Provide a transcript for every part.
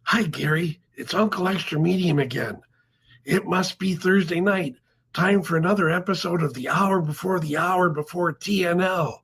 Hi, Gary. It's Uncle Extra Medium again. It must be Thursday night. Time for another episode of the Hour Before TNL.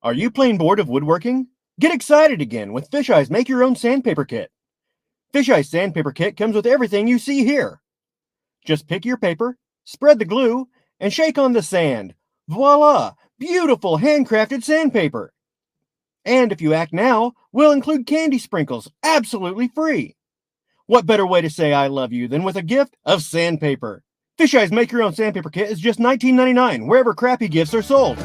Are you plain bored of woodworking? Get excited again with Fisheye's Make Your Own Sandpaper Kit. Fisheye's Sandpaper Kit comes with everything you see here. Just pick your paper, spread the glue, and shake on the sand. Voila! Beautiful handcrafted sandpaper. And if you act now, we'll include candy sprinkles absolutely free. What better way to say I love you than with a gift of sandpaper? Fisheye's Make Your Own Sandpaper Kit is just $19.99 wherever crappy gifts are sold.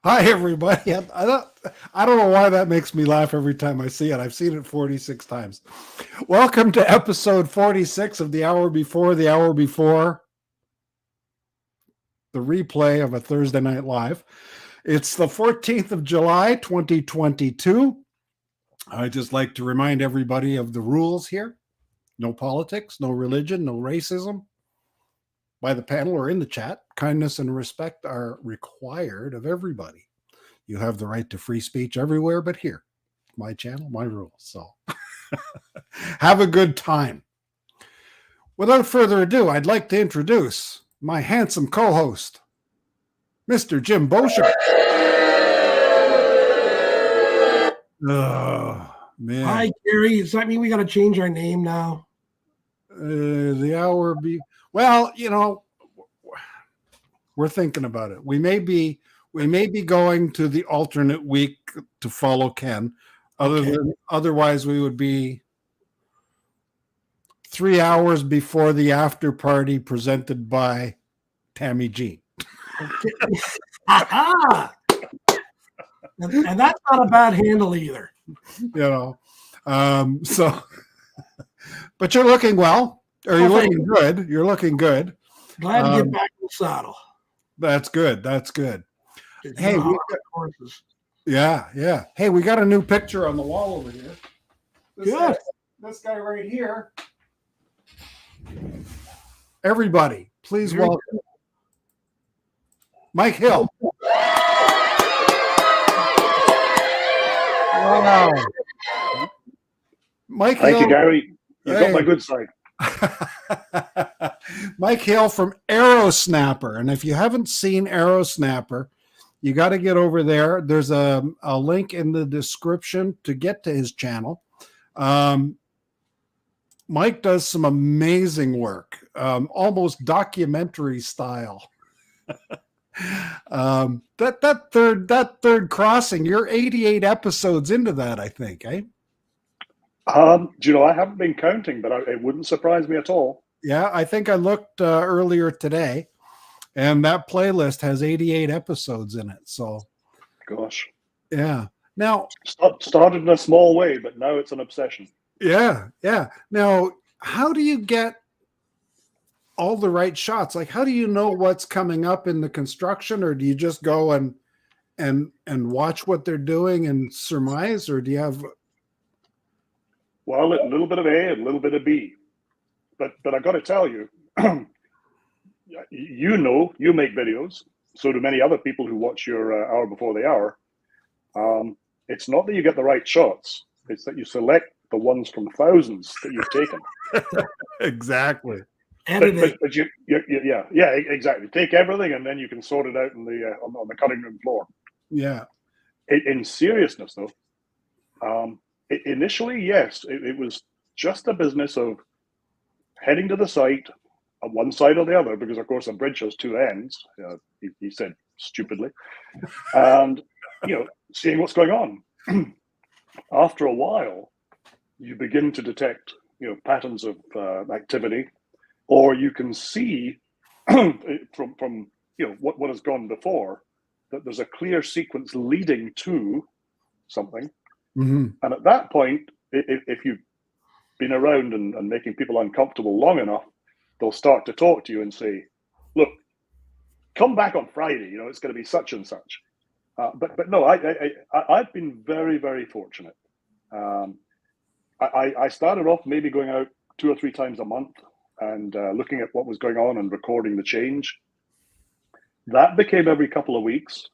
Hi, everybody. I don't know why that makes me laugh every time I see it. I've seen it 46 times. Welcome to episode 46 of the Hour Before, the replay of a Thursday Night Live. It's the 14th of July, 2022. I'd just like to remind everybody of the rules here. No politics, no religion, no racism. By the panel or in the chat, kindness and respect are required of everybody. You have the right to free speech everywhere but here. My channel, my rules. So have a good time. Without further ado, I'd like to introduce my handsome co-host, Mr. Jim Boshart. Oh, man. Hi, Gary. Does that mean we got to change our name now? Well, you know, we're thinking about it. We may be going to the alternate week to follow Ken. Otherwise, we would be 3 hours before the after party presented by Tammy Jean. Okay. And that's not a bad handle either. You know, but you're looking well. Or you're looking good. You're looking good. Glad to get back in the saddle. That's good. That's good. Hey, horses. yeah. Hey, we got a new picture on the wall over here. Good. This guy right here. Everybody, please welcome Mike Hill. Wow. Mike Thank Hill. you, Gary. You got my Hey. good side. Mike Hill from Aerosnapper. And if you haven't seen Aerosnapper, you got to get over there. There's a link in the description to get to his channel. Mike does some amazing work, almost documentary style. That third crossing, you're 88 episodes into that, I think, eh? Do you know, I haven't been counting, but it wouldn't surprise me at all. Yeah, I think I looked earlier today, and that playlist has 88 episodes in it. So, Gosh. yeah. Now, Started in a small way, but now it's an obsession. yeah. Now, how do you get all the right shots? Like, how do you know what's coming up in the construction, or do you just go and watch what they're doing and surmise, or do you have? Well, a little bit of A and a little bit of B, but I got to tell you, you make videos. So do many other people who watch your Hour Before the Hour. It's not that you get the right shots; it's that you select the ones from thousands that you've taken. Exactly. But yeah, exactly. Take everything, and then you can sort it out in the on the cutting room floor. Yeah. In seriousness, though, initially, yes, it was just a business of heading to the site on one side or the other, because of course a bridge has two ends. He said stupidly, and seeing what's going on. After a while, you begin to detect patterns of activity, or you can see from what has gone before that there's a clear sequence leading to something. Mm-hmm. And at that point, if you've been around and making people uncomfortable long enough, they'll start to talk to you and say, "Look, come back on Friday. It's going to be such and such." But no, I've been very, very fortunate. I started off maybe going out 2 or 3 times a month and looking at what was going on and recording the change. That became every couple of weeks,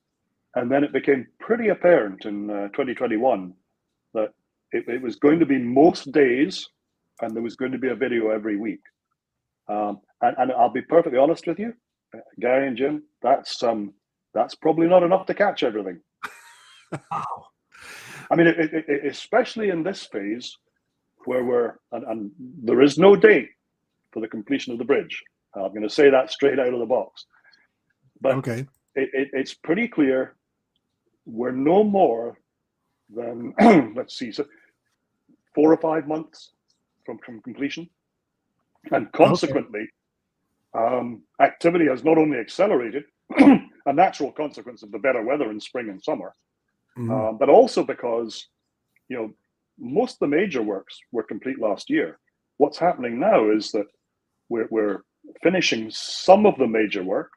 and then it became pretty apparent in 2021 that it was going to be most days, and there was going to be a video every week. And I'll be perfectly honest with you, Gary and Jim, that's probably not enough to catch everything. Wow. I mean, especially in this phase where and there is no date for the completion of the bridge. I'm going to say that straight out of the box. But Okay. It's pretty clear we're no more than, let's see, so 4 or 5 months from completion. And consequently, activity has not only accelerated, a natural consequence of the better weather in spring and summer, but also because, most of the major works were complete last year. What's happening now is that we're finishing some of the major work,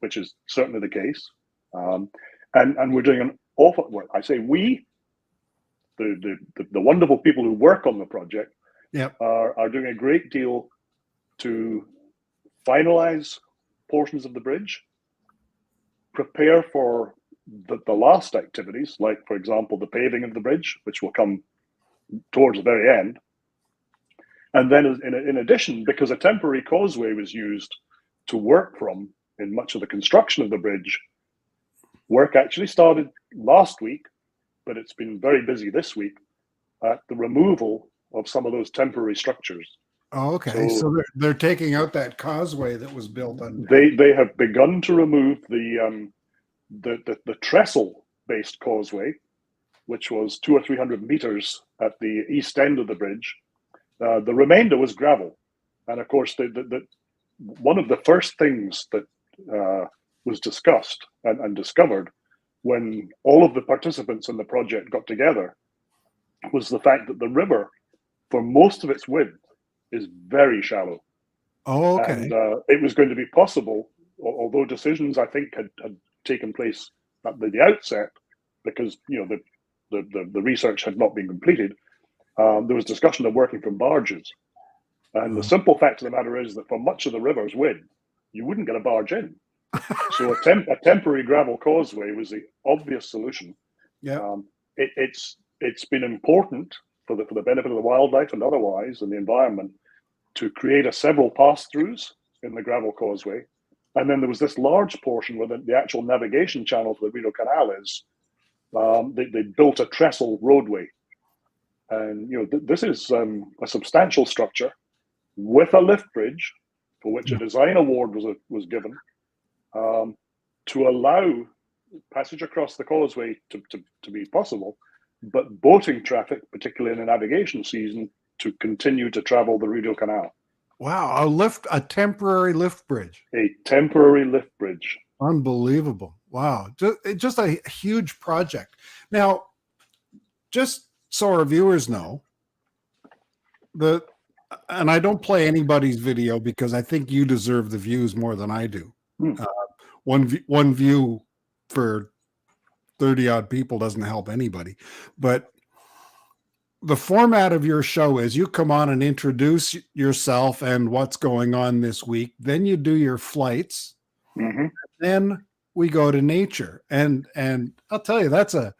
which is certainly the case, and we're doing an awful. Well, I say we, the wonderful people who work on the project, are doing a great deal to finalize portions of the bridge, prepare for the last activities, like, for example, the paving of the bridge, which will come towards the very end. And then in addition, because a temporary causeway was used to work from in much of the construction of the bridge, work actually started last week, but it's been very busy this week at the removal of some of those temporary structures. Oh, okay. So they're taking out that causeway that was built on. They have begun to remove the trestle-based causeway, which was 200 or 300 meters at the east end of the bridge. The remainder was gravel, and of course, one of the first things that was discussed and discovered when all of the participants in the project got together was the fact that the river, for most of its width, is very shallow. Oh, okay. And it was going to be possible, although decisions I think had taken place at the outset, because the research had not been completed, there was discussion of working from barges. And the simple fact of the matter is that for much of the river's width, you wouldn't get a barge in. So a temporary gravel causeway was the obvious solution. Yeah. It's been important for the benefit of the wildlife and otherwise and the environment to create several pass-throughs in the gravel causeway. And then there was this large portion where the actual navigation channel for the Rideau Canal is. They built a trestle roadway. And this is a substantial structure with a lift bridge, for which a design award was given, to allow passage across the causeway to be possible, but boating traffic, particularly in the navigation season, to continue to travel the Rideau Canal. Wow, a temporary lift bridge. A temporary lift bridge. Unbelievable. Wow. Just a huge project. Now, just so our viewers know, and I don't play anybody's video because I think you deserve the views more than I do. One view for 30 odd people doesn't help anybody. But the format of your show is you come on and introduce yourself and what's going on this week. Then you do your flights. Mm-hmm. Then we go to nature. And I'll tell you,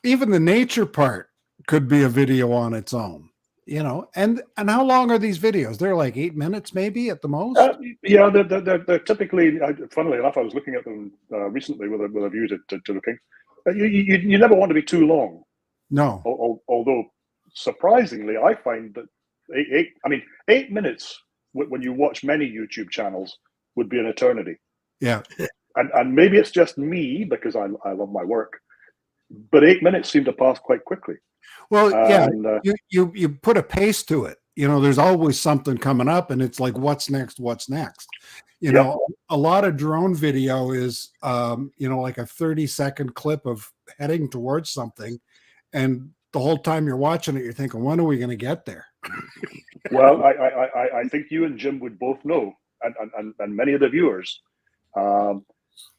even the nature part could be a video on its own. And how long are these videos? They're like 8 minutes, maybe at the most. Yeah, they're typically. Funnily enough, I was looking at them recently with a view to looking. You never want to be too long. No. Although surprisingly, I find that 8 minutes when you watch many YouTube channels would be an eternity. Yeah. And maybe it's just me because I love my work, but 8 minutes seem to pass quite quickly. Well, yeah, you put a pace to it. There's always something coming up, and it's like, what's next? What's next? A lot of drone video is, like a 30-second clip of heading towards something, and the whole time you're watching it, you're thinking, when are we going to get there? Well, I think you and Jim would both know, and many of the viewers,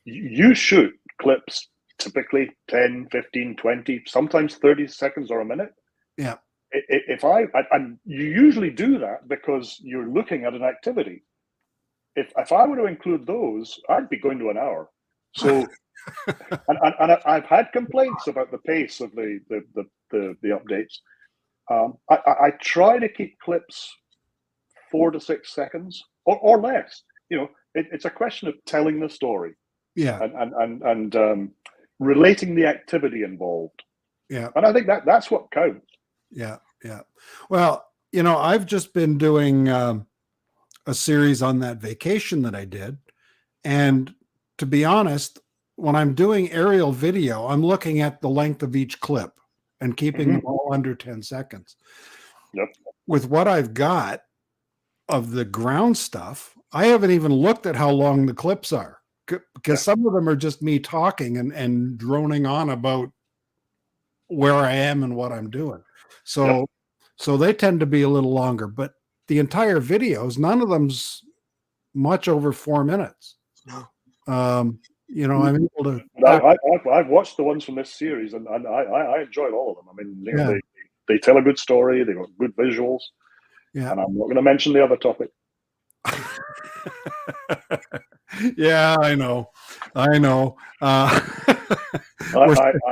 you shoot clips typically 10, 15, 20, sometimes 30 seconds or a minute. Yeah. And you usually do that because you're looking at an activity. If I were to include those, I'd be going to an hour. So, and I've had complaints about the pace of the updates. I try to keep clips 4 to 6 seconds or less. It's a question of telling the story. Yeah. And relating the activity involved. Yeah. And I think that's what counts. Yeah. Yeah. Well, I've just been doing a series on that vacation that I did. And to be honest, when I'm doing aerial video, I'm looking at the length of each clip and keeping them all under 10 seconds. Yep. With what I've got of the ground stuff, I haven't even looked at how long the clips are. Because some of them are just me talking and droning on about where I am and what I'm doing. So they tend to be a little longer, but the entire videos, none of them's much over 4 minutes. I'm able to. I've watched the ones from this series, and I enjoyed all of them. I mean, they tell a good story. They've got good visuals. Yeah. And I'm not going to mention the other topic. Yeah, I know. I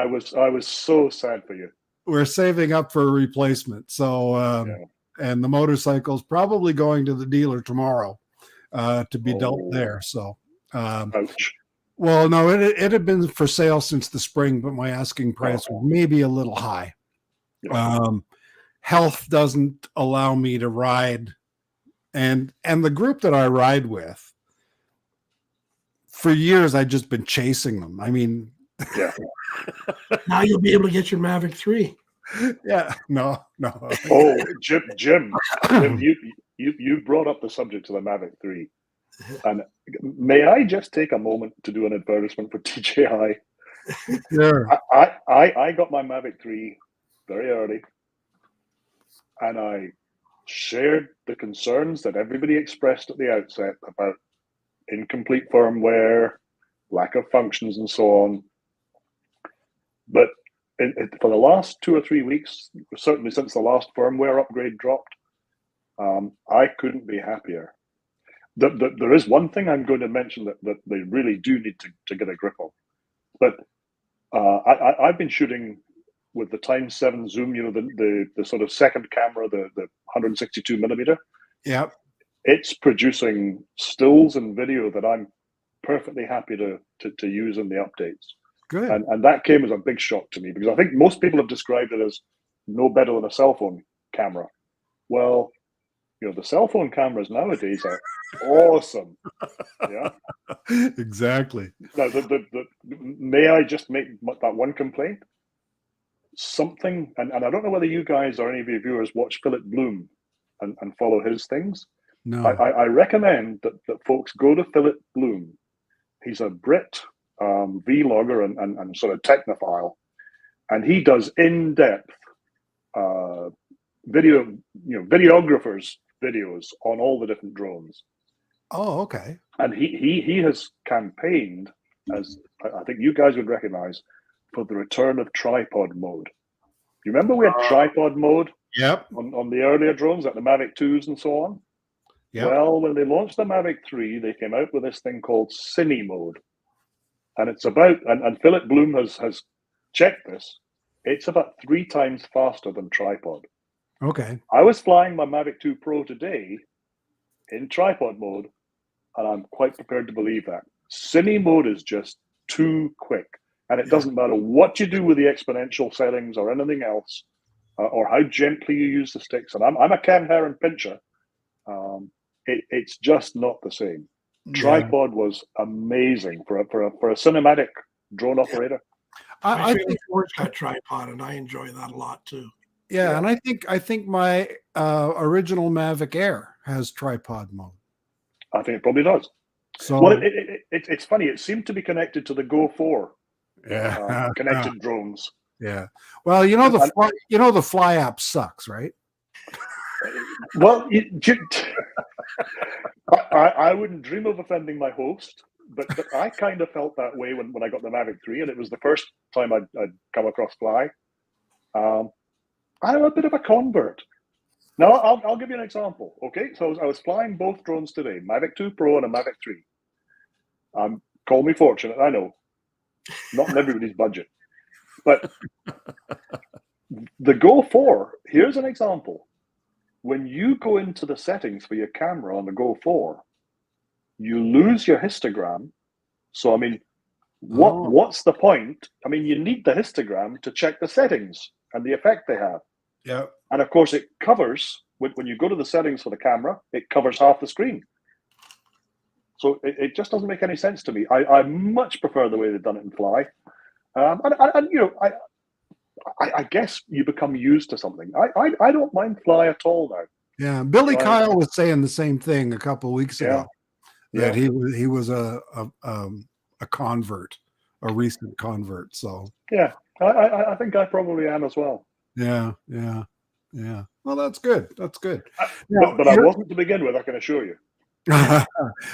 was so sad for you. We're saving up for a replacement. So, and the motorcycle's probably going to the dealer tomorrow to be dealt there. So, ouch. Well, no, it had been for sale since the spring, but my asking price was maybe a little high. Yeah. Health doesn't allow me to ride, and the group that I ride with, for years, I've just been chasing them. I mean, now you'll be able to get your Mavic 3. Yeah, no. Oh, Jim, you brought up the subject of the Mavic 3, and may I just take a moment to do an advertisement for DJI? Sure. I got my Mavic 3 very early, and I shared the concerns that everybody expressed at the outset about incomplete firmware, lack of functions, and so on. But for the last 2 or 3 weeks, certainly since the last firmware upgrade dropped, I couldn't be happier. There is one thing I'm going to mention that they really do need to get a grip on. But I've been shooting with the times 7 zoom, the sort of second camera, the 162 millimeter. Yep. It's producing stills and video that I'm perfectly happy to use in the updates. Good. And that came as a big shock to me, because I think most people have described it as no better than a cell phone camera. Well, the cell phone cameras nowadays are awesome. Yeah, Exactly. Now, may I just make that one complaint? Something, and I don't know whether you guys or any of your viewers watch Philip Bloom and follow his things. No. I recommend that folks go to Philip Bloom. He's a Brit vlogger and sort of technophile, and he does in-depth videographers videos on all the different drones. Oh, okay. And he has campaigned, as I think you guys would recognize, for the return of tripod mode. You remember we had tripod mode Yep. on the earlier drones, like the Mavic 2s and so on? Yep. Well, when they launched the Mavic 3, they came out with this thing called Cine mode. And it's about, and Philip Bloom has checked this, it's about 3 times faster than tripod. Okay. I was flying my Mavic 2 Pro today in tripod mode, and I'm quite prepared to believe that. Cine mode is just too quick. And it doesn't matter what you do with the exponential settings or anything else, or how gently you use the sticks. And I'm a Ken Heron pincher. It's just not the same. Tripod was amazing for a cinematic drone operator. I think Ford's got tripod, and I enjoy that a lot too. Yeah, and I think my original Mavic Air has tripod mode. I think it probably does. So well, it's funny. It seemed to be connected to the Go 4 connected drones. Yeah. Well, the Fly app sucks, right? Well, I wouldn't dream of offending my host, but I kind of felt that way when I got the Mavic 3, and it was the first time I'd come across Fly. I'm a bit of a convert. Now, I'll give you an example. Okay, so I was flying both drones today, Mavic 2 Pro and a Mavic 3. Call me fortunate, I know. Not in everybody's budget. But the Go 4, here's an example. When you go into the settings for your camera on the Go 4, you lose your histogram. So, I mean, what's the point? I mean, you need the histogram to check the settings and the effect they have. Yeah. And of course, it covers, when you go to the settings for the camera, it covers half the screen. So it just doesn't make any sense to me. I much prefer the way they've done it in Fly. I guess you become used to something. I don't mind Fly at all now. Yeah, Billy Kyle was saying the same thing a couple of weeks ago. That he was a convert, a recent convert. So yeah, I think I probably am as well. Yeah. Well, that's good. That's good. But I wasn't to begin with, I can assure you.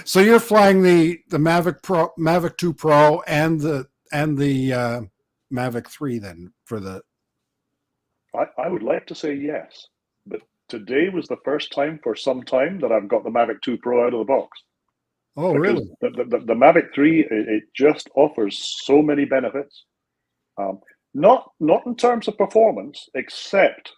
So you're flying the Mavic 2 Pro and the Mavic 3 then for the. I would like to say yes, but today was the first time for some time that I've got the Mavic 2 Pro out of the box. Oh, really? The Mavic 3, it just offers so many benefits. Not in terms of performance, except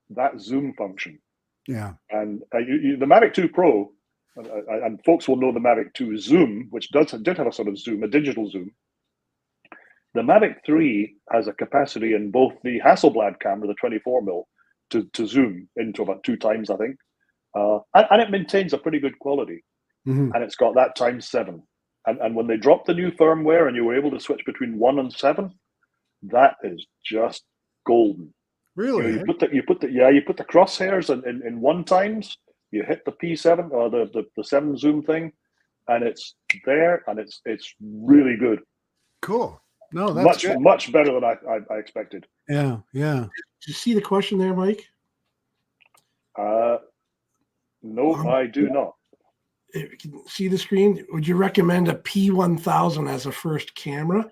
that zoom function. Yeah. And the Mavic 2 Pro, and folks will know the Mavic 2 Zoom, which did have a sort of zoom, a digital zoom. The Mavic 3 has a capacity in both the Hasselblad camera, the 24mm, to zoom into about 2 times, I think. And it maintains a pretty good quality. Mm-hmm. And it's got that times 7. And when they dropped the new firmware and you were able to switch between 1 and 7, that is just golden. Really? You put the crosshairs in 1 times, you hit the P7 or the 7 zoom thing, and it's there, and it's really good. Cool. No, that's much better than I expected. Yeah. Did you see the question there, Mike? No, I do not. If you can see the screen, would you recommend a P1000 as a first camera?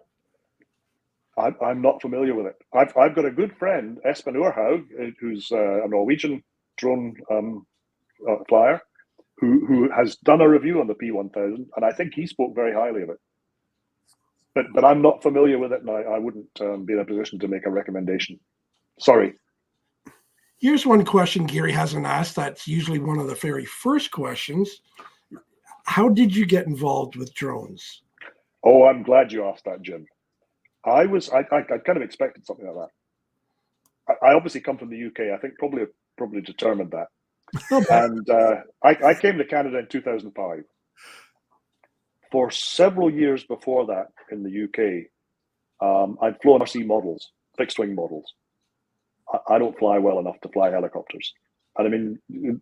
I'm not familiar with it. I've got a good friend, Espen Oorhaug, who's a Norwegian drone flyer, who has done a review on the P1000, and I think he spoke very highly of it. But I'm not familiar with it, and I wouldn't be in a position to make a recommendation. Sorry. Here's one question Gary hasn't asked. That's usually one of the very first questions. How did you get involved with drones? Oh, I'm glad you asked that, Jim. I kind of expected something like that. I obviously come from the UK. I think probably determined that. And I came to Canada in 2005. For several years before that in the UK, I'd flown RC models, fixed wing models. I don't fly well enough to fly helicopters. And I mean,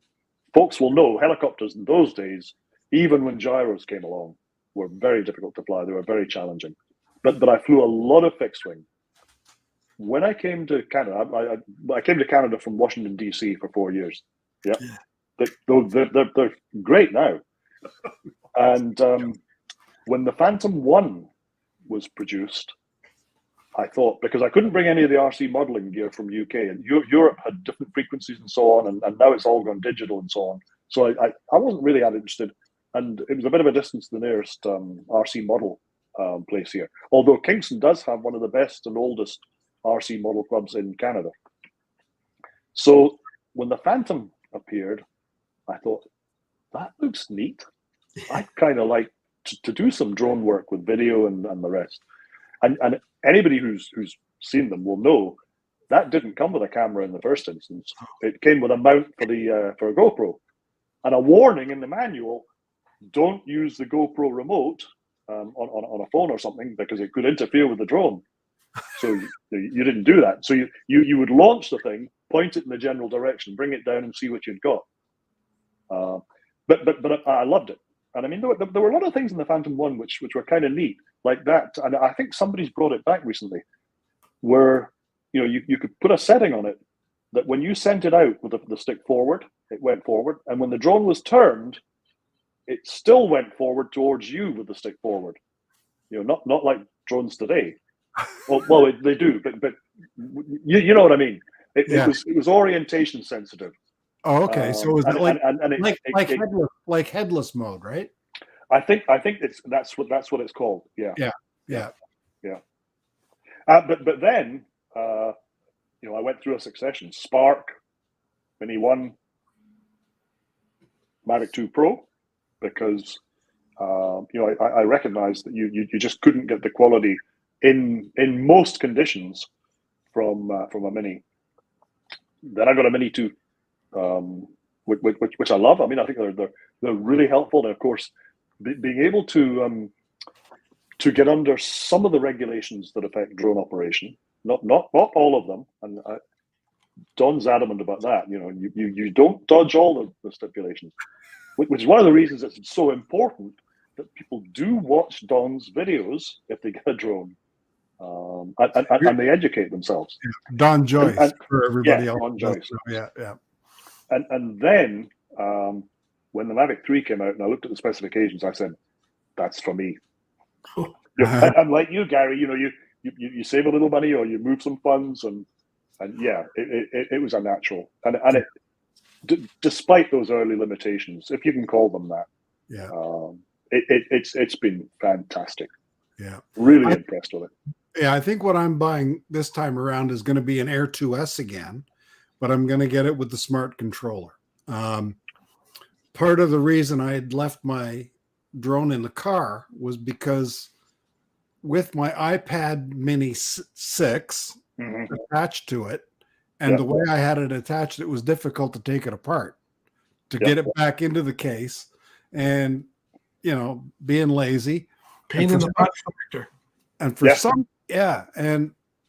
folks will know helicopters in those days, even when gyros came along, were very difficult to fly. They were very challenging. But I flew a lot of fixed wing. When I came to Canada, I came to Canada from Washington, D.C. for 4 years. Yeah. They're great now. And when the Phantom 1 was produced, I thought, because I couldn't bring any of the RC modeling gear from UK, and Europe had different frequencies and so on, and now it's all gone digital and so on. So I wasn't really that interested. And it was a bit of a distance to the nearest RC model place here. Although Kingston does have one of the best and oldest RC model clubs in Canada. So when the Phantom appeared, I thought, that looks neat. I'd kind of like to do some drone work with video and the rest. And anybody who's seen them will know that didn't come with a camera in the first instance. It came with a mount for a GoPro, and a warning in the manual: don't use the GoPro remote on a phone or something because it could interfere with the drone. So you didn't do that. So you would launch the thing, point it in the general direction, bring it down, and see what you'd got. But I loved it. And I mean, there were a lot of things in the Phantom 1 which were kind of neat, like that. And I think somebody's brought it back recently, where you could put a setting on it that when you sent it out with the stick forward, it went forward, and when the drone was turned, it still went forward towards you with the stick forward. Not like drones today. Well, they do, but you know what I mean. It was orientation sensitive. Oh, okay. So was it like headless mode, right? I think that's what it's called. Yeah. But then I went through a succession: Spark, Mini 1, Mavic 2 Pro, because I recognized that you just couldn't get the quality in most conditions from a Mini. Then I got a Mini 2. Which I love. I mean, I think they're really helpful. And of course, being able to get under some of the regulations that affect drone operation, not all of them, and Don's adamant about that. You don't dodge all the stipulations, which is one of the reasons it's so important that people do watch Don's videos if they get a drone, and they educate themselves. Don Joyce for everybody else. Don Joyce. Yeah. And then when the Mavic 3 came out and I looked at the specifications, I said, that's for me. And like you, Gary, you save a little money or you move some funds, and yeah, it was a natural. And it, despite those early limitations, if you can call them that, it's been fantastic. Yeah, really impressed with it. Yeah, I think what I'm buying this time around is going to be an Air 2S again, but I'm going to get it with the smart controller. Part of the reason I had left my drone in the car was because with my iPad Mini 6 attached to it, and the way I had it attached, it was difficult to take it apart, to get it back into the case, and being lazy. Pain in the butt factor. And for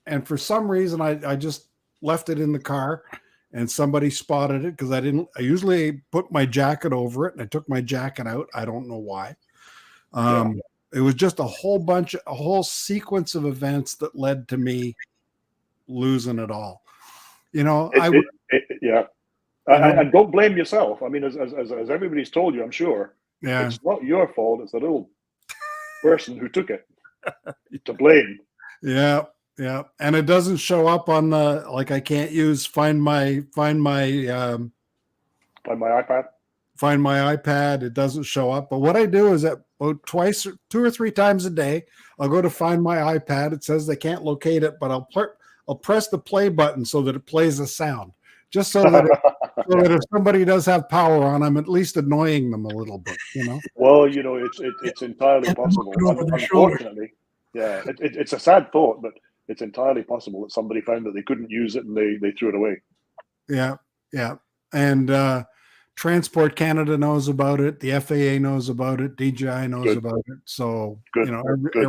and for some reason I just left it in the car, and somebody spotted it because I usually put my jacket over it, and I took my jacket out. I don't know why. It was just a whole sequence of events that led to me losing it all. And don't blame yourself. I mean, as everybody's told you, I'm sure. Yeah. It's not your fault. It's the little person who took it to blame. Yeah. Yeah, and it doesn't show up on the, like, I can't use find my On my iPad. Find my iPad. It doesn't show up. But what I do is that about twice, 2 or 3 times a day, I'll go to find my iPad. It says they can't locate it, but I'll press the play button so that it plays a sound, just so that if somebody does have power on, I'm at least annoying them a little bit, you know. Well, you know, it's entirely possible. over their shoulder. Unfortunately, yeah, it's a sad thought, but it's entirely possible that somebody found that they couldn't use it and they threw it away. Yeah, yeah, and Transport Canada knows about it. The FAA knows about it. DJI knows about it. So Good. you know, Good.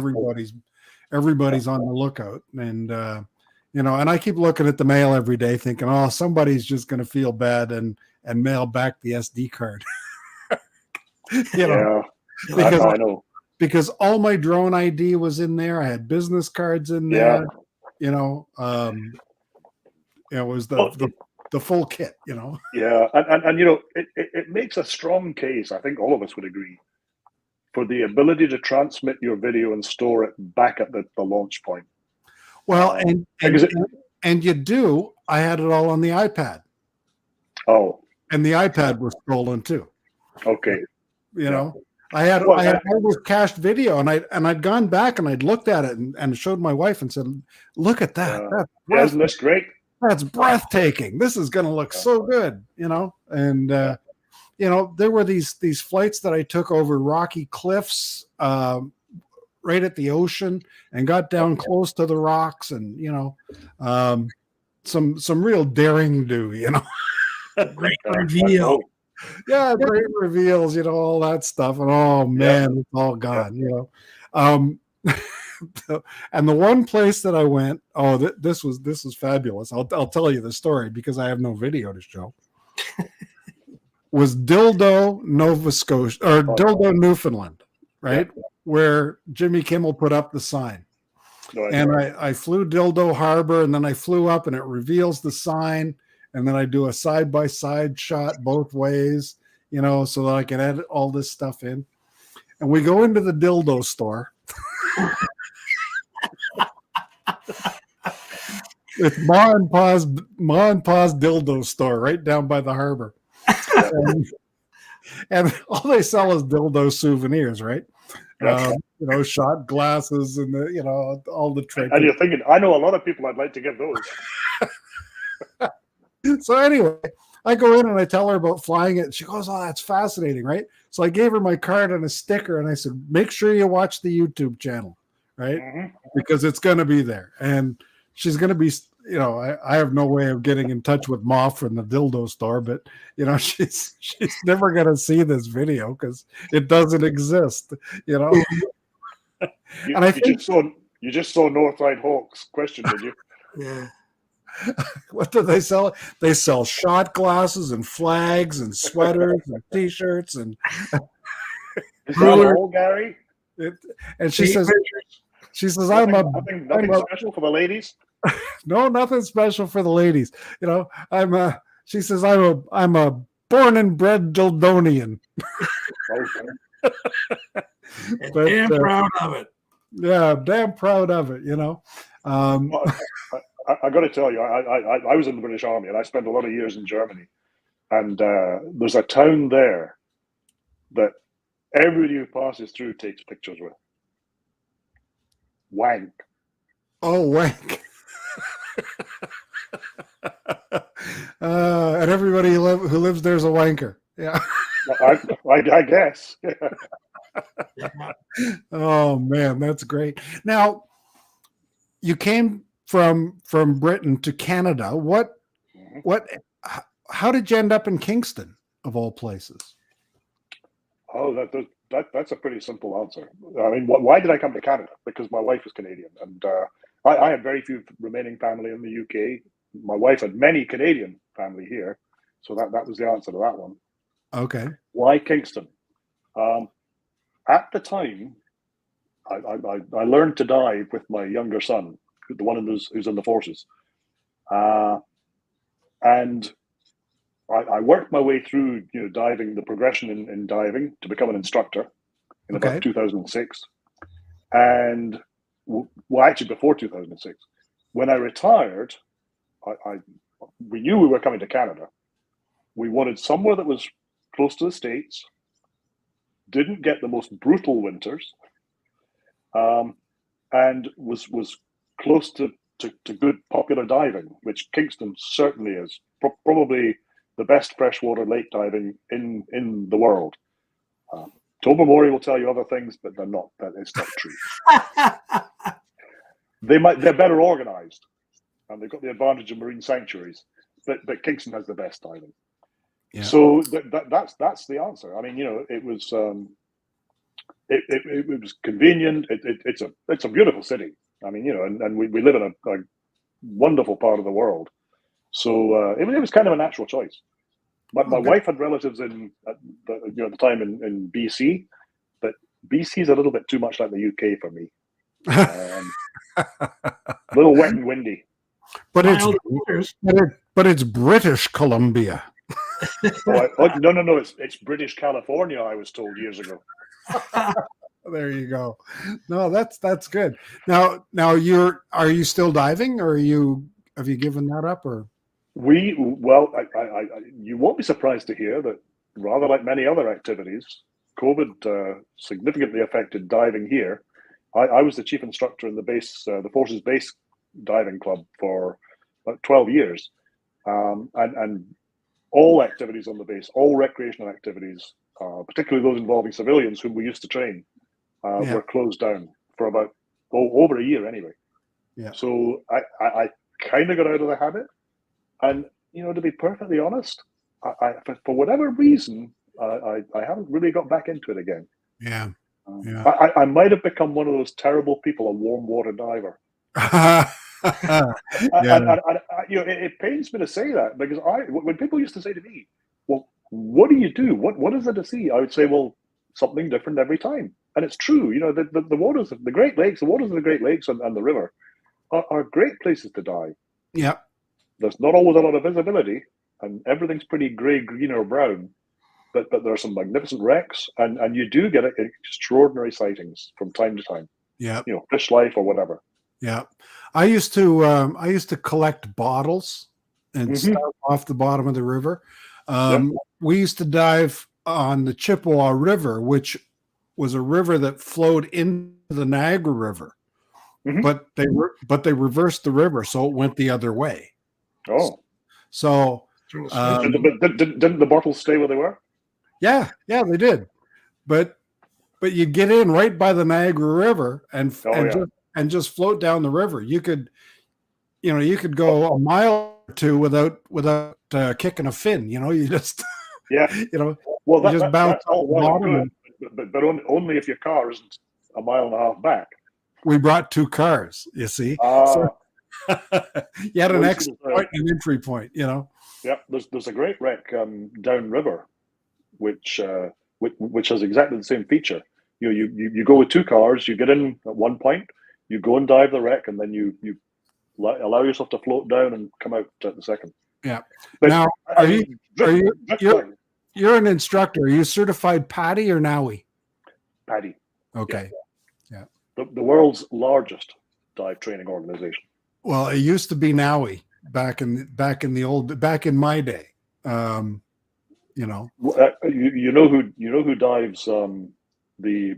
everybody's on the lookout, and you know, and I keep looking at the mail every day, thinking, oh, somebody's just going to feel bad and mail back the SD card. You know, because I know. Because all my drone ID was in there. I had business cards in there. You know, it was the full kit, you know. Yeah, and you know, it makes a strong case, I think all of us would agree, for the ability to transmit your video and store it back at the launch point. Well, and you do. I had it all on the iPad. Oh. And the iPad was stolen too. Okay. You know, I had all this cached video, and I'd gone back and I'd looked at it and showed my wife and said, "Look at that! Isn't this great? That's breathtaking. This is going to look so good," you know. And you know, there were these flights that I took over rocky cliffs, right at the ocean, and got down close to the rocks, and you know, some real daring do, you know. Great reveal. Yeah, great reveals, you know, all that stuff, and oh man, it's all gone, you know. And the one place that I went, this was fabulous. I'll tell you the story because I have no video to show. Was Dildo, Nova Scotia, or Dildo, Newfoundland, right? Where Jimmy Kimmel put up the sign. And I flew Dildo Harbor, and then I flew up, and it reveals the sign, and then I do a side-by-side shot both ways, you know, so that I can edit all this stuff in. And we go into the dildo store. It's Ma and Pa's dildo store right down by the harbor. And all they sell is dildo souvenirs, right? You know, shot glasses and the, you know, all the tricks. And you're thinking, I know a lot of people I'd like to give those. So anyway, I go in and I tell her about flying it. She goes, "Oh, that's fascinating," right? So I gave her my card and a sticker, and I said, "Make sure you watch the YouTube channel, right? Mm-hmm. Because it's going to be there." And she's going to be, you know, I have no way of getting in touch with Ma from the dildo store, but you know, she's never going to see this video because it doesn't exist, you know. And I think you just saw Northside Hawk's question, did you? Yeah. What do they sell? They sell shot glasses and flags and sweaters and T-shirts and. Is that all, Gary? And she says, nothing special for the ladies. No, nothing special for the ladies. You know, she says I'm a born and bred Dildonian. Okay. But, damn proud of it. Yeah, damn proud of it. You know. I got to tell you, I was in the British Army and I spent a lot of years in Germany. And there's a town there that everybody who passes through takes pictures with. Wank. Oh, Wank. And everybody who lives there is a wanker. Yeah. I guess. Oh, man, that's great. Now, you came from Britain to Canada. How did you end up in Kingston, of all places? Oh, that's a pretty simple answer. I mean, why did I come to Canada? Because my wife is Canadian, and I had very few remaining family in the UK. My wife had many Canadian family here, so that was the answer to that one. Okay. Why Kingston? At the time, I learned to dive with my younger son, the one who's in the forces, and I worked my way through, you know, diving, the progression in diving to become an instructor in about 2006, and well, actually before 2006, when I retired, we knew we were coming to Canada. We wanted somewhere that was close to the States, didn't get the most brutal winters, and was close to good popular diving, which Kingston certainly is. Probably the best freshwater lake diving in the world. Tobermory will tell you other things, but they're not. That is not true. They're better organized, and they've got the advantage of marine sanctuaries. But Kingston has the best diving. Yeah. So that's the answer. I mean, it was it was convenient. It's a beautiful city. I mean, and we live in a wonderful part of the world. So it was kind of a natural choice. But my wife had relatives at the time in BC, but BC is a little bit too much like the UK for me. A little wet and windy. But it's British Columbia. No, it's British California, I was told years ago. There you go. No, that's good. Now are you still diving, or have you given that up, or? You won't be surprised to hear that, rather like many other activities, COVID significantly affected diving here. I was the chief instructor in the Forces Base Diving Club for about 12 years, and all activities on the base, all recreational activities, particularly those involving civilians whom we used to train, were closed down for about over a year anyway. Yeah. So I kind of got out of the habit. And, to be perfectly honest, for whatever reason, I haven't really got back into it again. Yeah. I might have become one of those terrible people, a warm water diver. It pains me to say that, because when people used to say to me, well, what do you do? What is there to see? I would say, well, something different every time. And it's true. The waters of the Great Lakes, and the river are great places to dive. Yeah. There's not always a lot of visibility, and everything's pretty grey, green, or brown. But there are some magnificent wrecks, and you do get extraordinary sightings from time to time. Yeah. Fish life or whatever. Yeah. I used to collect bottles and stuff off the bottom of the river. We used to dive on the Chippewa River, which was a river that flowed into the Niagara River. Mm-hmm. But they reversed the river, so it went the other way. Oh, so didn't the bottles stay where they were? Yeah, they did. But you get in right by the Niagara River and just float down the river. You could go a mile or two without kicking a fin. You just Well, you just bounce off the bottom. But only if your car isn't a mile and a half back. We brought 2 cars, you see. So you had an exit point and an entry point, Yeah, there's a great wreck downriver, which has exactly the same feature. You go with 2 cars, you get in at one point, you go and dive the wreck, and then you allow yourself to float down and come out at the second. Yeah. But, now, you're an instructor. Are you certified PADI or NAUI? PADI. Okay. The world's largest dive training organization. Well, it used to be NAUI back in my day. You know who dives the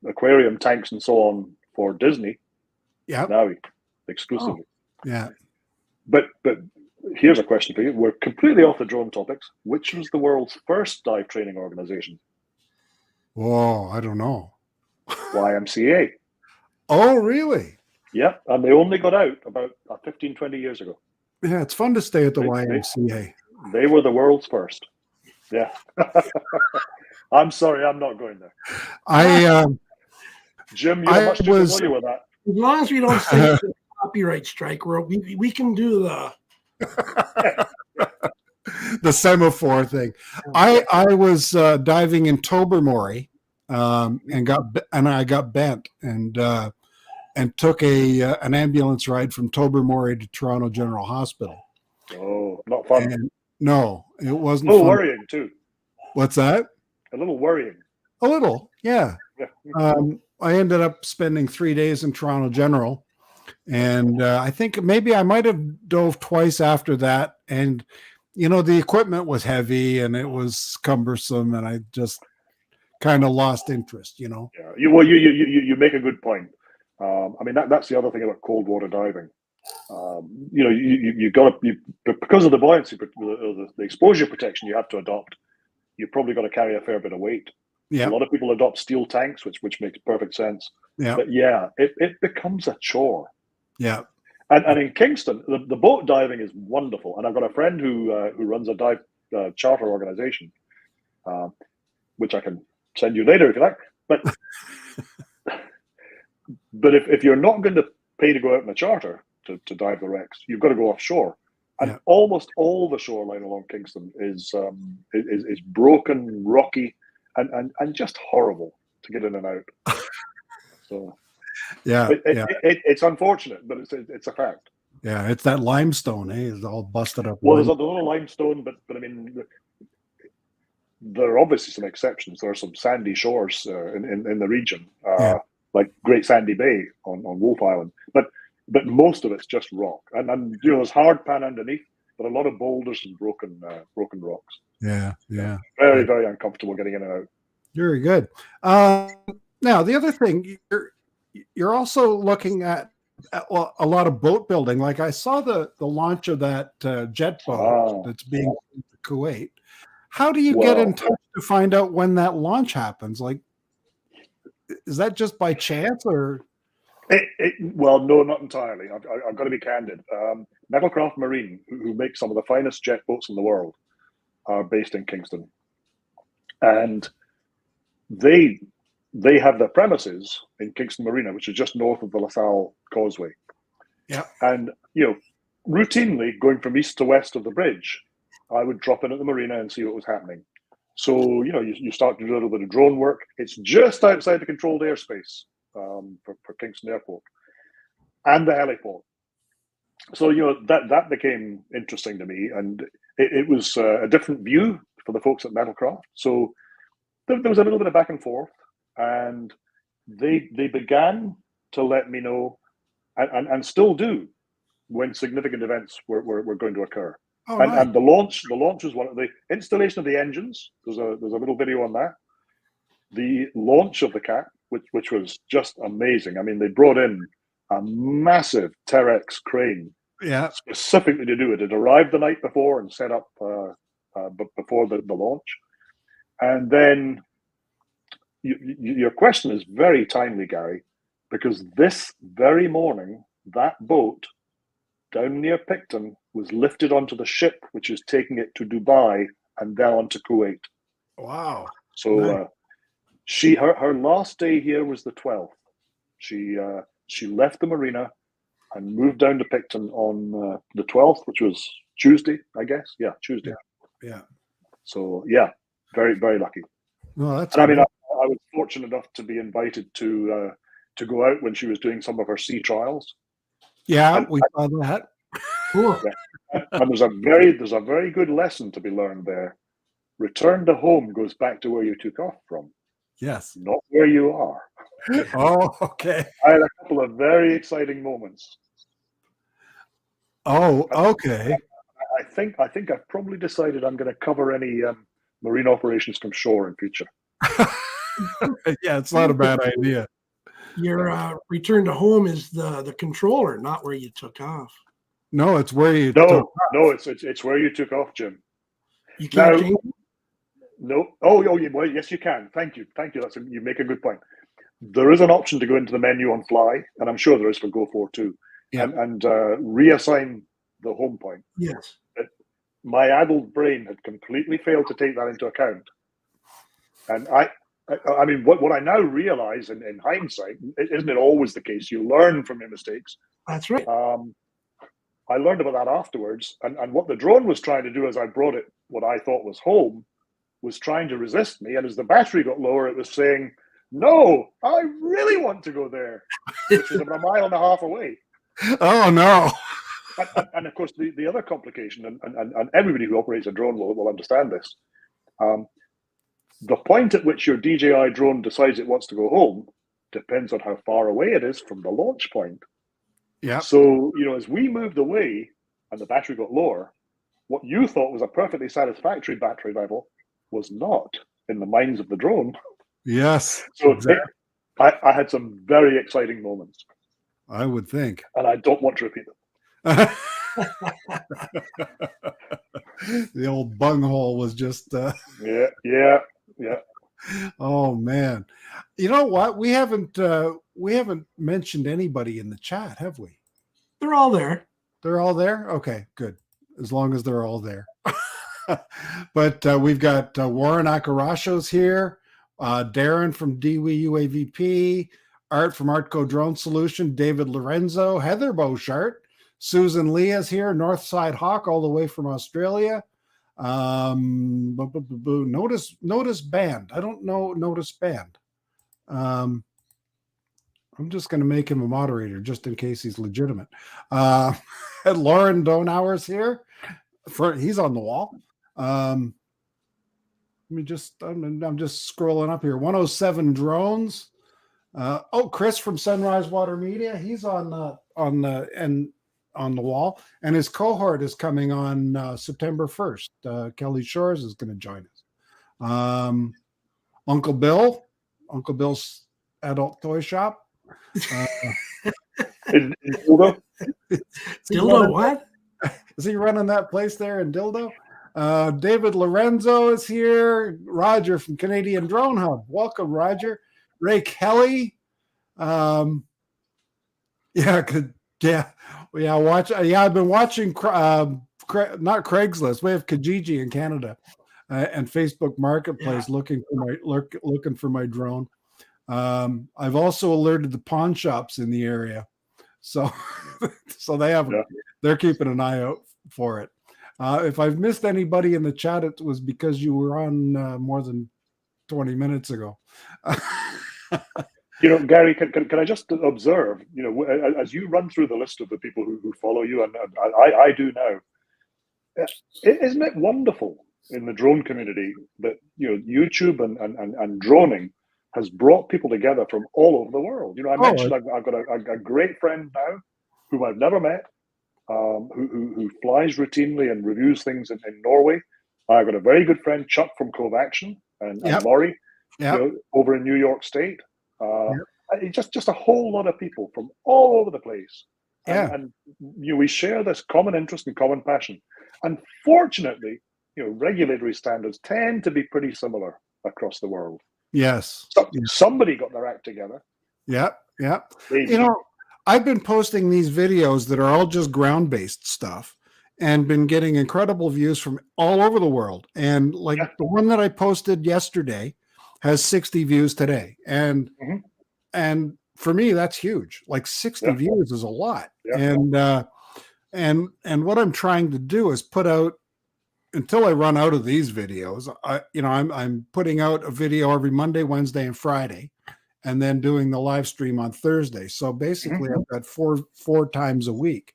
aquarium tanks and so on for Disney? Yeah, NAUI exclusively. Oh, yeah. But here's a question for you. We're completely off the drone topics. Which was the world's first dive training organization? Whoa, I don't know. YMCA. Oh, really? Yeah, and they only got out about 15, 20 years ago. Yeah, it's fun to stay at the YMCA. They were the world's first. Yeah. I'm sorry, I'm not going there. Jim, you're much too familiar with that. As long as we don't say copyright strike, we can do the semaphore thing. I was diving in Tobermory, and I got bent and took an ambulance ride from Tobermory to Toronto General Hospital. Oh, not fun. And no, it wasn't. A little worrying too. What's that? A little worrying. A little, yeah. I ended up spending 3 days in Toronto General, And I think maybe I might have dove twice after that. And, the equipment was heavy and it was cumbersome, and I just kind of lost interest. Yeah, you make a good point. I mean, that's the other thing about cold water diving. You got to, because of the buoyancy, the exposure protection you have to adopt. You've probably got to carry a fair bit of weight. Yeah. A lot of people adopt steel tanks, which makes perfect sense. Yeah. But yeah, it becomes a chore. Yeah. And in Kingston, the boat diving is wonderful. And I've got a friend who runs a dive charter organization, which I can send you later if you like. But if you're not going to pay to go out in a charter to dive the wrecks, you've got to go offshore. And almost all the shoreline along Kingston is broken, rocky, and just horrible to get in and out. So it's unfortunate, but it's a fact. Yeah, it's that limestone, It's all busted up. Well, there's a little limestone, but I mean, there are obviously some exceptions. There are some sandy shores in the region, like Great Sandy Bay on Wolf Island, but most of it's just rock, and there's hard pan underneath, but a lot of boulders and broken rocks. Yeah. Very, very uncomfortable getting in and out. Very good. Now the other thing, you're also looking at a lot of boat building. Like I saw the launch of that jet boat that's being in Kuwait. How do you get in touch to find out when that launch happens? Like, is that just by chance or? Well, no, not entirely. I've got to be candid. Metalcraft Marine, who make some of the finest jet boats in the world, are based in Kingston, and they have their premises in Kingston Marina, which is just north of the LaSalle Causeway. Yeah, and routinely going from east to west of the bridge, I would drop in at the marina and see what was happening. So you start to do a little bit of drone work. It's just outside the controlled airspace for Kingston Airport and the heliport. So that became interesting to me, and it was a different view for the folks at Metalcraft. So there was a little bit of back and forth, and they began to let me know, and still do, when significant events were going to occur. Oh, and, nice. and the launch was one of the installation of the engines. There's a little video on that. The launch of the Cat, which was just amazing. I mean, they brought in a massive Terex crane, specifically to do it. It arrived the night before and set up before the launch. And then your question is very timely, Gary, because this very morning, that boat down near Picton was lifted onto the ship, which is taking it to Dubai and then on to Kuwait. Wow. So nice. Her last day here was the 12th. She left the marina and moved down to Picton on the 12th, which was Tuesday, I guess. Yeah, Tuesday. Yeah. So yeah, very, very lucky. Well, that's. And I mean, I was fortunate enough to be invited to go out when she was doing some of her sea trials. Yeah, we saw that. Cool. Yeah. And there's a very good lesson to be learned there. Return to home goes back to where you took off from. Yes. Not where you are. Oh, okay. I had a couple of very exciting moments. Oh, okay. I think I've probably decided I'm going to cover any marine operations from shore in future. Yeah, it's not a bad idea. Your return to home is the controller, not where you took off. No, it's where you. No, it's where you took off, Jim. You can't change it? No. Oh, well, yes, you can. Thank you. You make a good point. There is an option to go into the menu on Fly, and I'm sure there is for Go4 too, and reassign the home point. Yes. But my adult brain had completely failed to take that into account, and I mean, what I now realize in hindsight, isn't it always the case? You learn from your mistakes. That's right. I learned about that afterwards, and what the drone was trying to do as I brought it, what I thought was home, was trying to resist me. And as the battery got lower, it was saying, "No, I really want to go there," which is about a mile and a half away. Oh no! And of course, the other complication, and everybody who operates a drone will understand this. The point at which your DJI drone decides it wants to go home depends on how far away it is from the launch point. Yeah. So, as we moved away and the battery got lower, what you thought was a perfectly satisfactory battery level was not in the minds of the drone. Yes. So Exactly. I had some very exciting moments, I would think. and I don't want to repeat them. The old bunghole was just Yeah. oh man. You know what? We haven't mentioned anybody in the chat, have we? They're all there. They're all there? Okay, good. As long as they're all there. But we've got Warren Akarashos here, Darren from DWE UAVP, Art from Artco Drone Solution, David Lorenzo, Heather Boshart, Susan Lee is here, Northside Hawk all the way from Australia. Notice Band. I don't know Notice Band. I'm just going to make him a moderator just in case he's legitimate. Lauren Donauer's here. He's on the wall. I'm just scrolling up here. 107 Drones. Chris from Sunrise Water Media. He's on the wall, and his cohort is coming on September 1st. Kelly Shores is going to join us. Uncle Bill's adult toy shop. Dildo? Dildo what? Is he running that place there in Dildo? David Lorenzo is here. Roger from Canadian Drone Hub. Welcome, Roger. Ray Kelly. I've been watching not Craigslist. We have Kijiji in Canada and Facebook Marketplace looking for my drone. I've also alerted the pawn shops in the area, so they're keeping an eye out for it. If I've missed anybody in the chat, it was because you were on more than 20 minutes ago. Gary, can I just observe, as you run through the list of the people who follow you, and I do now, isn't it wonderful in the drone community that, YouTube and droning has brought people together from all over the world? I mentioned I've got a great friend now whom I've never met, who flies routinely and reviews things in Norway. I've got a very good friend, Chuck from Cove Action, and Laurie over in New York State. Just a whole lot of people from all over the place. And we share this common interest and common passion. Unfortunately, regulatory standards tend to be pretty similar across the world. Yes. Somebody got their act together. Yeah. I've been posting these videos that are all just ground-based stuff and been getting incredible views from all over the world. And the one that I posted yesterday has 60 views today. And for me, that's huge. 60 views is a lot. And what I'm trying to do is put out, until I run out of these videos, I'm putting out a video every Monday, Wednesday, and Friday, and then doing the live stream on Thursday. So basically, I've got four times a week.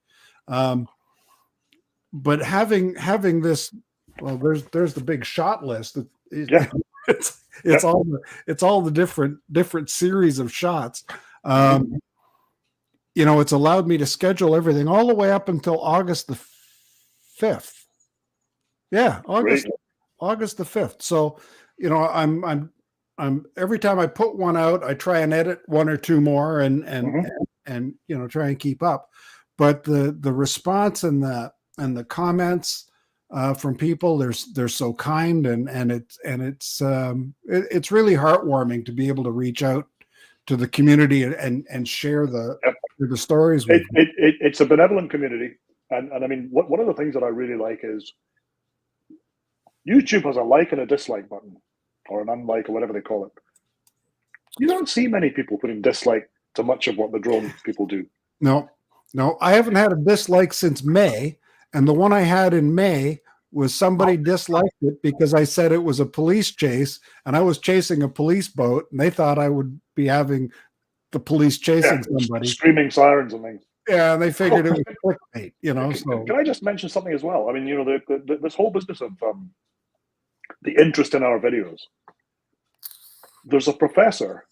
But having this, well, there's the big shot list. It's all the different series of shots. It's allowed me to schedule everything all the way up until August the 5th. Yeah, August the 5th. So, I'm every time I put one out, I try and edit one or two more and try and keep up. But the response and the comments from people, they're so kind, and it's really heartwarming to be able to reach out to the community and share the stories with them. It's a benevolent community, and I mean, one of the things that I really like is YouTube has a like and a dislike button, or an unlike, or whatever they call it. You don't see many people putting dislike to much of what the drone people do. No, I haven't had a dislike since May, and the one I had in May was somebody disliked it because I said it was a police chase, and I was chasing a police boat, and they thought I would be having the police chasing somebody. Screaming sirens and things. Yeah, and they figured it was clickbait, So. Can I just mention something as well? I mean, this whole business of the interest in our videos. There's a professor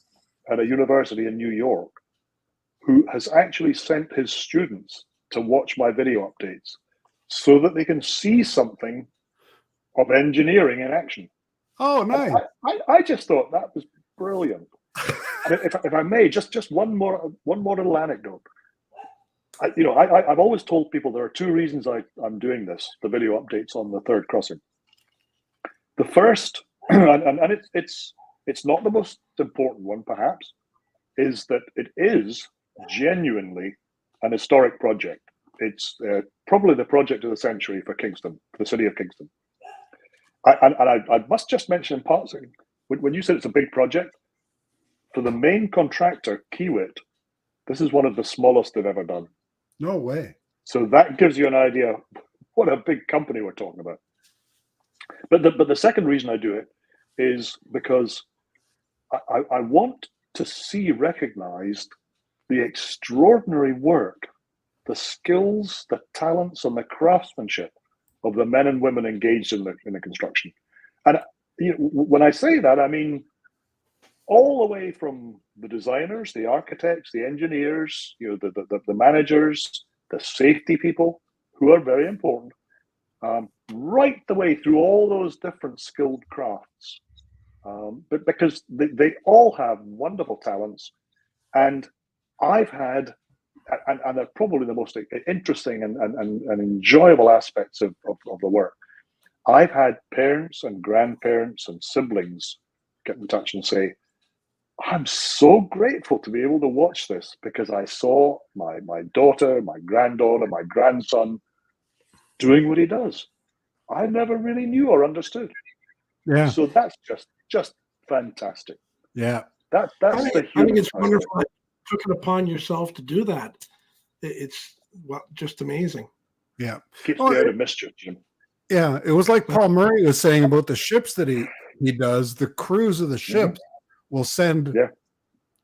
at a university in New York who has actually sent his students to watch my video updates so that they can see something of engineering in action. Oh, nice. I just thought that was brilliant. And if I may, just one more little anecdote. I've always told people there are two reasons I'm doing this, the video updates on the third crossing. The first, and it's not the most important one, perhaps, is that it is genuinely an historic project. It's probably the project of the century for Kingston, for the city of Kingston. I must just mention in passing, when you said it's a big project, for the main contractor, Kiewit, this is one of the smallest they've ever done. No way. So that gives you an idea what a big company we're talking about. But the second reason I do it is because I want to see recognized the extraordinary work, the skills, the talents, and the craftsmanship of the men and women engaged in the construction. And when I say that, I mean all the way from the designers, the architects, the engineers, the managers, the safety people, who are very important, right the way through all those different skilled crafts. But because they all have wonderful talents, and I've had, and they're probably the most interesting and enjoyable aspects of the work. I've had parents and grandparents and siblings get in touch and say, I'm so grateful to be able to watch this because I saw my daughter, my granddaughter, my grandson doing what he does. I never really knew or understood. Yeah. So that's just fantastic. Yeah. That's I the think it's wonderful that you took it upon yourself to do that. It's just amazing. Yeah. Keeps me out of mischief, Jim. Yeah. It was like Paul Murray was saying about the ships that he does. The crews of the ships will send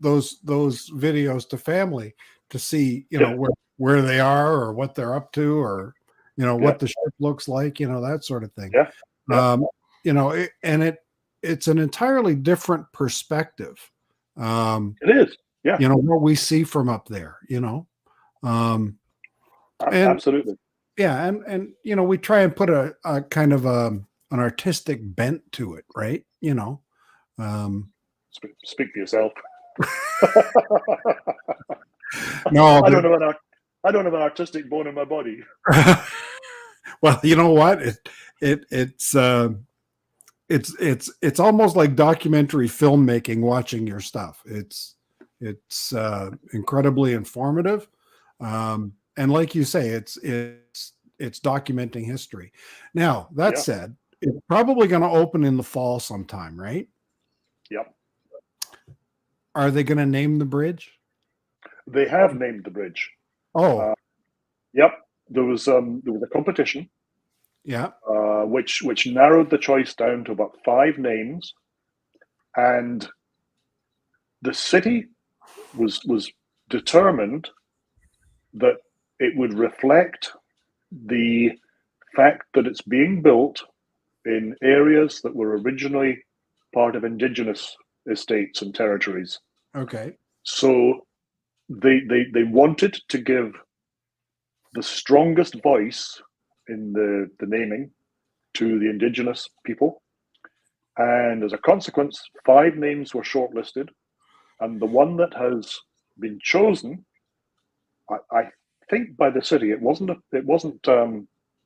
those videos to family to see, where they are or what they're up to, or what the ship looks like, that sort of thing. It's an entirely different perspective. It is. Yeah. What we see from up there, absolutely. Yeah. And we try and put a kind of an artistic bent to it, right? Speak for yourself. No, I don't have an artistic bone in my body. Well, you know what? It's almost like documentary filmmaking. Watching your stuff, it's incredibly informative, and like you say, it's documenting history. Now that said, it's probably going to open in the fall sometime, right? Yep. Are they going to name the bridge? They have named the bridge. Oh, yep. There was a competition. Yeah. Which narrowed the choice down to about 5 names, and the city was determined that it would reflect the fact that it's being built in areas that were originally part of indigenous estates and territories. Okay. So they wanted to give the strongest voice in the naming to the indigenous people. And as a consequence, 5 names were shortlisted. And the one that has been chosen, I think by the city, it wasn't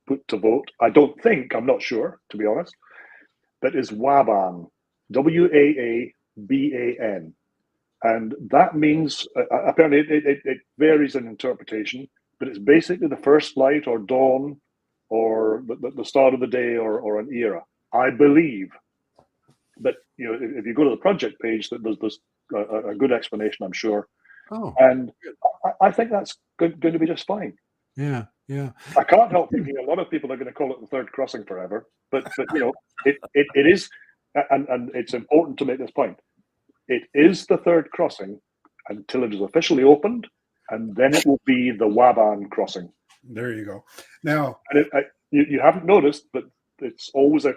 put to vote. I'm not sure, to be honest, that is Waban, Waaban. And that means, apparently it varies in interpretation, but it's basically the first light or dawn or the start of the day or an era, I believe. But if you go to the project page, there's a good explanation, I'm sure. Oh, and I think that's going to be just fine. Yeah, yeah. I can't help thinking a lot of people are going to call it the third crossing forever, but it is, and it's important to make this point. It is the third crossing until it is officially opened, and then it will be the Waban crossing. There you go. Now, and you haven't noticed, but it's always a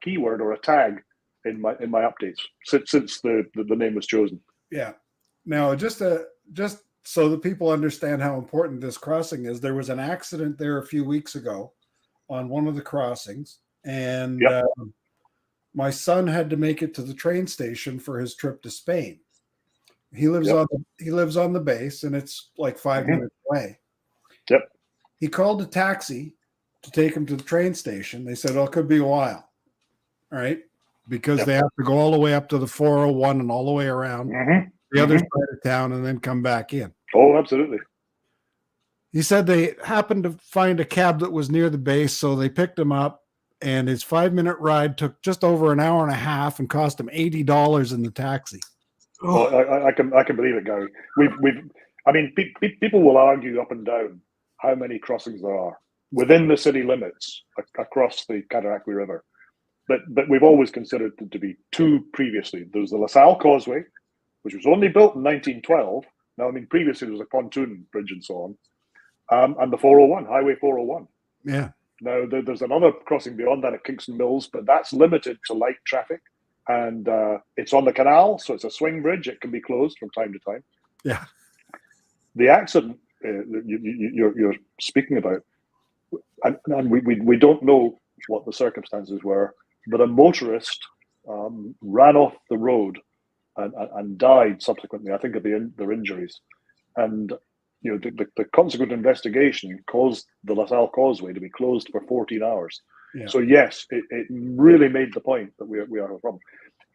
keyword or a tag in my updates since the name was chosen. Yeah. Now, just so that people understand how important this crossing is, there was an accident there a few weeks ago on one of the crossings, and my son had to make it to the train station for his trip to Spain. He lives on the base, and it's like 5 minutes away. Yep. He called a taxi to take him to the train station. They said, "Oh, it could be a while." All right. Because they have to go all the way up to the 401 and all the way around the other side of town and then come back in. Oh, absolutely. He said they happened to find a cab that was near the base, so they picked him up, and his 5-minute ride took just over an hour and a half and cost him $80 in the taxi. Oh, I can believe it, Gary. People will argue up and down how many crossings there are within the city limits across the Cataraqui River. But we've always considered it to be two previously. There's the LaSalle Causeway, which was only built in 1912. Now, previously there was a pontoon bridge and so on. And the 401, Highway 401. Yeah. Now, there's another crossing beyond that at Kingston Mills, but that's limited to light traffic. And it's on the canal, so it's a swing bridge. It can be closed from time to time. Yeah. The accident you're speaking about, and we don't know what the circumstances were, but a motorist ran off the road and died subsequently, I think, of their injuries. And the consequent investigation caused the LaSalle Causeway to be closed for 14 hours. Yeah. So yes, it really made the point that we are a problem.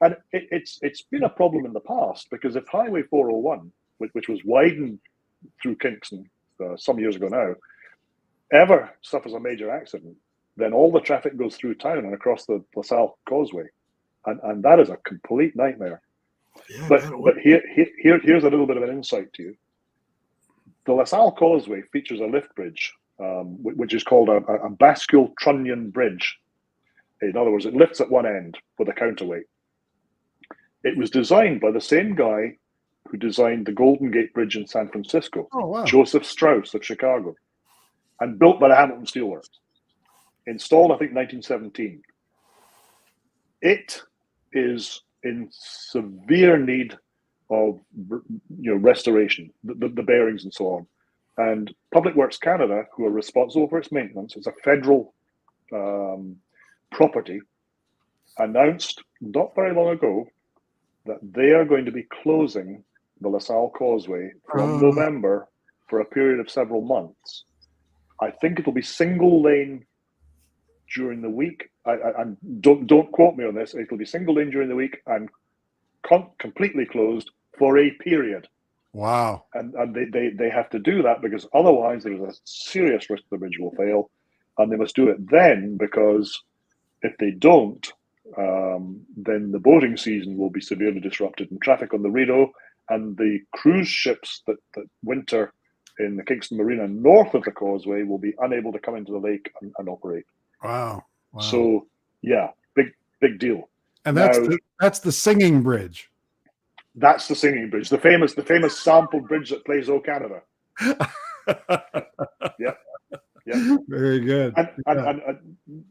And it's been a problem in the past, because if Highway 401, which was widened through Kingston some years ago now, ever suffers a major accident, then all the traffic goes through town and across the LaSalle Causeway. And that is a complete nightmare. Yeah, but here's a little bit of an insight to you. The LaSalle Causeway features a lift bridge, which is called a bascule trunnion bridge. In other words, it lifts at one end with a counterweight. It was designed by the same guy who designed the Golden Gate Bridge in San Francisco, Joseph Strauss of Chicago, and built by the Hamilton Steelworks. Installed, I think, 1917. It is in severe need of restoration, the bearings and so on. And Public Works Canada, who are responsible for its maintenance, it's a federal property, announced not very long ago that they are going to be closing the LaSalle Causeway from November for a period of several months. I think it'll be single lane during the week. And don't quote me on this. It'll be single lane during the week and completely closed for a period. Wow. And they have to do that because otherwise there's a serious risk the bridge will fail, and they must do it then, because if they don't, then the boating season will be severely disrupted, and traffic on the Rideau and the cruise ships that winter in the Kingston Marina north of the causeway will be unable to come into the lake and operate. Wow. So yeah, big deal. And that's the singing bridge. That's the singing bridge, the famous sample bridge that plays "O Canada." Yeah. Very good. And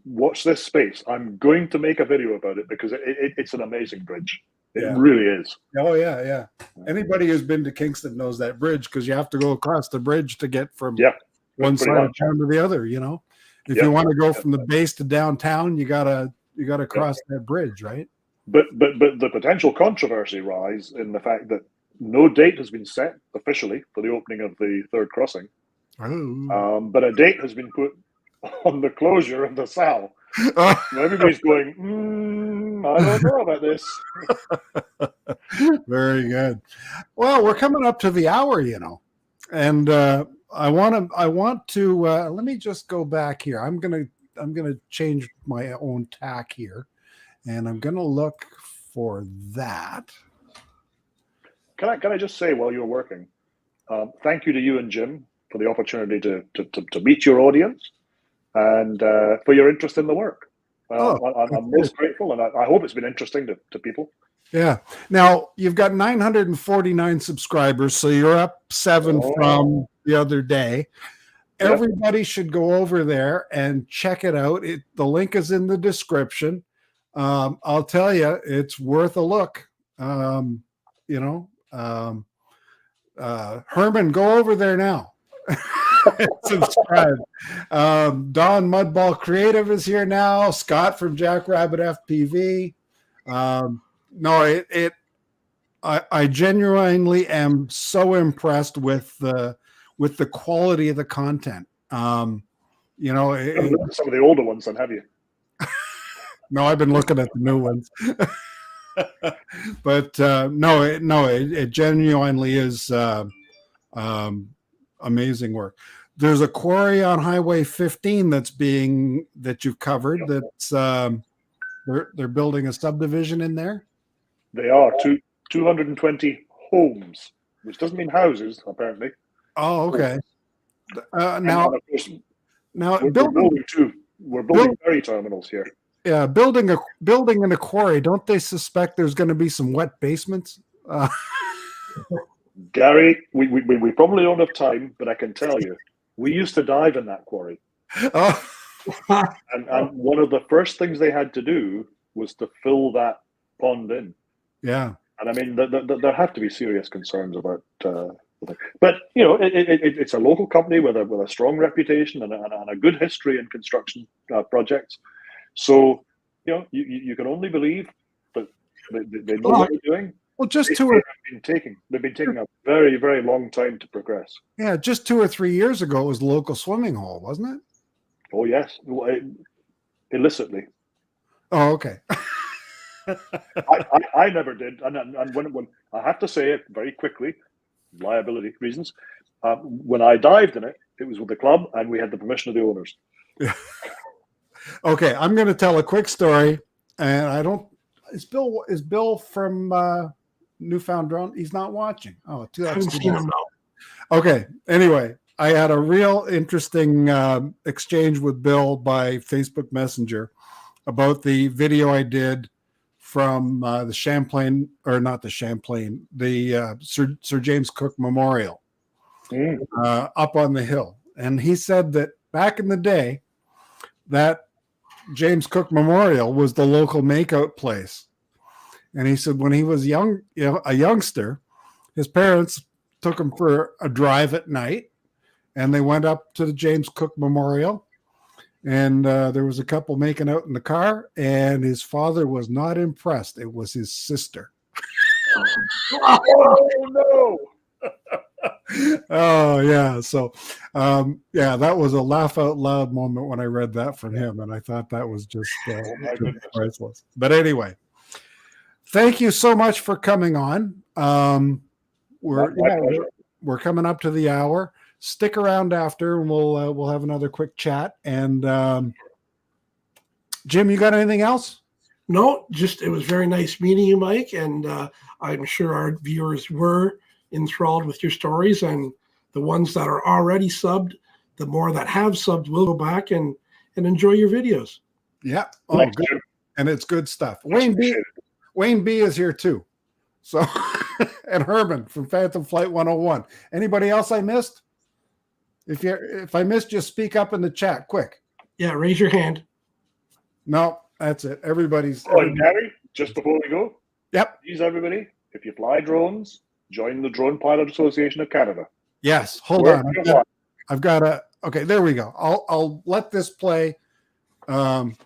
watch this space. I'm going to make a video about it because it's an amazing bridge. It really is. Oh yeah. Anybody who's been to Kingston knows that bridge, because you have to go across the bridge to get from one side of town to the other. If you want to go from the base to downtown, you gotta cross that bridge, right? But the potential controversy lies in the fact that no date has been set officially for the opening of the third crossing. But a date has been put on the closure of the LaSalle. Everybody's going, I don't know about this. Very good. Well, we're coming up to the hour, and I want to let me just go back here. I'm gonna change my own tack here, and I'm gonna look for that. Can I just say, while you're working, thank you to you and Jim for the opportunity to meet your audience and for your interest in the work. I'm most grateful, and I hope it's been interesting to people. Yeah. Now, you've got 949 subscribers, so you're up 7 from the other day. Yep. Everybody should go over there and check it out. The link is in the description. I'll tell you, it's worth a look. Herman, go over there now. Subscribe. Don Mudball Creative is here now. Scott from Jackrabbit FPV. No, I genuinely am so impressed with the quality of the content. Some of the older ones, then, have you? No, I've been looking at the new ones. But it genuinely is amazing work. There's a quarry on Highway 15 that you've covered. Yep. That's they're building a subdivision in there. They are 220 homes, which doesn't mean houses, apparently. Oh, okay. Now we're building ferry terminals here. Yeah, building in a quarry. Don't they suspect there's going to be some wet basements? Gary, we probably don't have time, but I can tell you, we used to dive in that quarry. Oh. and one of the first things they had to do was to fill that pond in. Yeah. And I mean, there have to be serious concerns about. But it's a local company with a strong reputation and a good history in construction projects. So you can only believe that they know what they're doing. Well, they've been taking a very, very long time to progress. Yeah, just 2 or 3 years ago, it was the local swimming hole, wasn't it? Oh yes, illicitly. Oh, okay. I never did, and when I have to say it very quickly, liability reasons. When I dived in it, it was with the club, and we had the permission of the owners. Okay, I'm going to tell a quick story, and I don't. Is Bill from Newfound Drone? He's not watching. Oh, I haven't seen him now. Okay. Anyway, I had a real interesting exchange with Bill by Facebook Messenger about the video I did from the Champlain, or not the Champlain, the Sir James Cook Memorial up on the hill. And he said that back in the day, that James Cook Memorial was the local makeout place. And he said when he was a youngster, his parents took him for a drive at night, and they went up to the James Cook Memorial, and there was a couple making out in the car, and his father was not impressed. It was his sister. Oh, no. Oh, yeah. So, that was a laugh out loud moment when I read that from him, and I thought that was just priceless. But anyway, thank you so much for coming on. We're coming up to the hour. Stick around after, and we'll have another quick chat. And Jim, you got anything else? No, just it was very nice meeting you, Mike, and I'm sure our viewers were enthralled with your stories, and the ones that are already subbed, the more that have subbed will go back and enjoy your videos. Yeah. Oh, good. And it's good stuff. Wayne B is here too. So, and Herman from Phantom Flight 101. Anybody else I missed? If I missed, just speak up in the chat, quick. Yeah, raise your hand. No, that's it. Everybody's. Gary, just before we go. Yep. Please, everybody, if you fly drones, join the Drone Pilot Association of Canada. Yes. Hold on. I've got a. Okay, there we go. I'll let this play during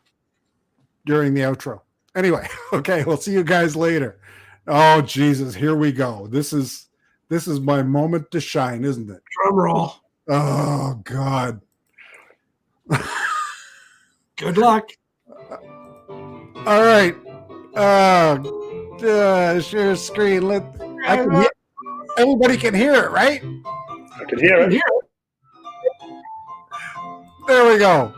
the outro. Anyway, okay, we'll see you guys later. Oh Jesus, here we go. This is my moment to shine, isn't it? Drum roll. Oh God. Good luck. All right. Share screen. Everybody can hear it, right? I can hear it. There we go.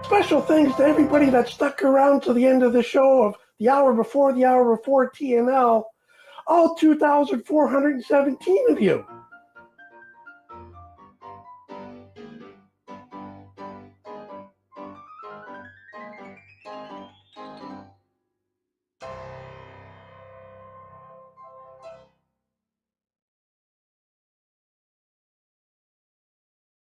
special thanks to everybody that stuck around to the end of the show of the hour before TNL, all 2,417 of you.